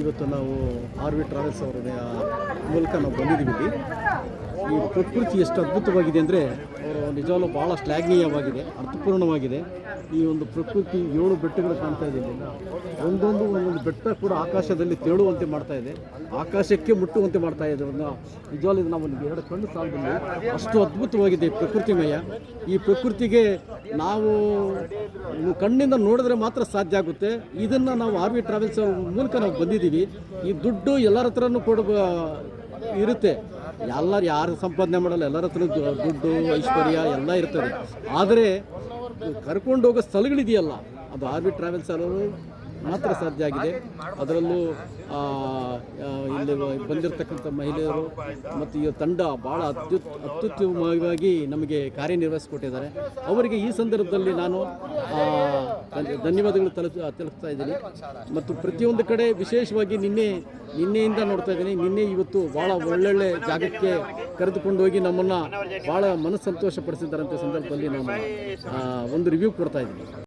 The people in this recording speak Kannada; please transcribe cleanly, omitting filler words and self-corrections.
ಇವತ್ತು ನಾವು ಆರ್ ವಿ ಟ್ರಾವೆಲ್ಸ್ ಅವರ ಮೂಲಕ ನಾವು ಬಂದಿದ್ದೀವಿ ಇಲ್ಲಿ. ಈ ಪ್ರಕೃತಿ ಎಷ್ಟು ಅದ್ಭುತವಾಗಿದೆ ಅಂದರೆ ನಿಜವಾಗ್ಲೂ ಭಾಳ ಶ್ಲಾಘನೀಯವಾಗಿದೆ, ಅರ್ಥಪೂರ್ಣವಾಗಿದೆ. ಈ ಒಂದು ಪ್ರಕೃತಿ 7 ಬೆಟ್ಟಗಳು ಕಾಣ್ತಾ ಇದೆ. ಒಂದೊಂದು ಬೆಟ್ಟ ಕೂಡ ಆಕಾಶದಲ್ಲಿ ತೇಳುವಂತೆ ಮಾಡ್ತಾ ಇದೆ, ಆಕಾಶಕ್ಕೆ ಮುಟ್ಟುವಂತೆ ಮಾಡ್ತಾ ಇದೆ. ನಿಜವಾಗ್ಲೂ ನಾವು ಎರಡು ಕಣ್ಣು ಸಾಲದಲ್ಲಿ ಅಷ್ಟು ಅದ್ಭುತವಾಗಿದೆ ಪ್ರಕೃತಿಮಯ. ಈ ಪ್ರಕೃತಿಗೆ ನಾವು ಕಣ್ಣಿಂದ ನೋಡಿದ್ರೆ ಮಾತ್ರ ಸಾಧ್ಯ ಆಗುತ್ತೆ. ಇದನ್ನು ನಾವು ಆರ್ ವಿ ಟ್ರಾವೆಲ್ಸ್ ಮೂಲಕ ನಾವು ಬಂದಿದ್ದೀವಿ. ಈ ದುಡ್ಡು ಎಲ್ಲರ ಹತ್ರನೂ ಕೂಡ ಇರುತ್ತೆ, ಎಲ್ಲರೂ ಯಾರು ಸಂಪಾದನೆ ಮಾಡಲ್ಲ, ಎಲ್ಲರ ಹತ್ರ ದುಡ್ಡು ಐಶ್ವರ್ಯ ಎಲ್ಲ ಇರ್ತದೆ. ಆದರೆ ಕರ್ಕೊಂಡು ಹೋಗೋ ಸ್ಥಳಗಳಿದೆಯಲ್ಲ, ಅದು ಆರ್ ವಿ ಟ್ರಾವೆಲ್ಸ್ ಅವರು ಮಾತ್ರ ಸಾಧ್ಯ ಆಗಿದೆ. ಅದರಲ್ಲೂ ಇಲ್ಲಿ ಬಂದಿರತಕ್ಕಂಥ ಮಹಿಳೆಯರು ಮತ್ತು ಈ ತಂಡ ಭಾಳ ಅತ್ಯುತ್ತಮವಾಗಿ ನಮಗೆ ಕಾರ್ಯನಿರ್ವಹಿಸಿಕೊಟ್ಟಿದ್ದಾರೆ. ಅವರಿಗೆ ಈ ಸಂದರ್ಭದಲ್ಲಿ ನಾನು ಧನ್ಯವಾದಗಳು ತಿಳಿಸ್ತಾ ಇದ್ದೀನಿ. ಮತ್ತು ಪ್ರತಿಯೊಂದು ಕಡೆ ವಿಶೇಷವಾಗಿ ನಿನ್ನೆಯಿಂದ ನೋಡ್ತಾ ಇದ್ದೀನಿ. ನಿನ್ನೆ ಇವತ್ತು ಭಾಳ ಒಳ್ಳೊಳ್ಳೆ ಜಾಗಕ್ಕೆ ಕರೆದುಕೊಂಡು ಹೋಗಿ ನಮ್ಮನ್ನು ಭಾಳ ಮನಸ್ಸಂತೋಷ ಪಡಿಸಿದ್ದಾರಂಥ ಸಂದರ್ಭದಲ್ಲಿ ನಾನು ಒಂದು ರಿವ್ಯೂ ಕೊಡ್ತಾ ಇದ್ದೀನಿ.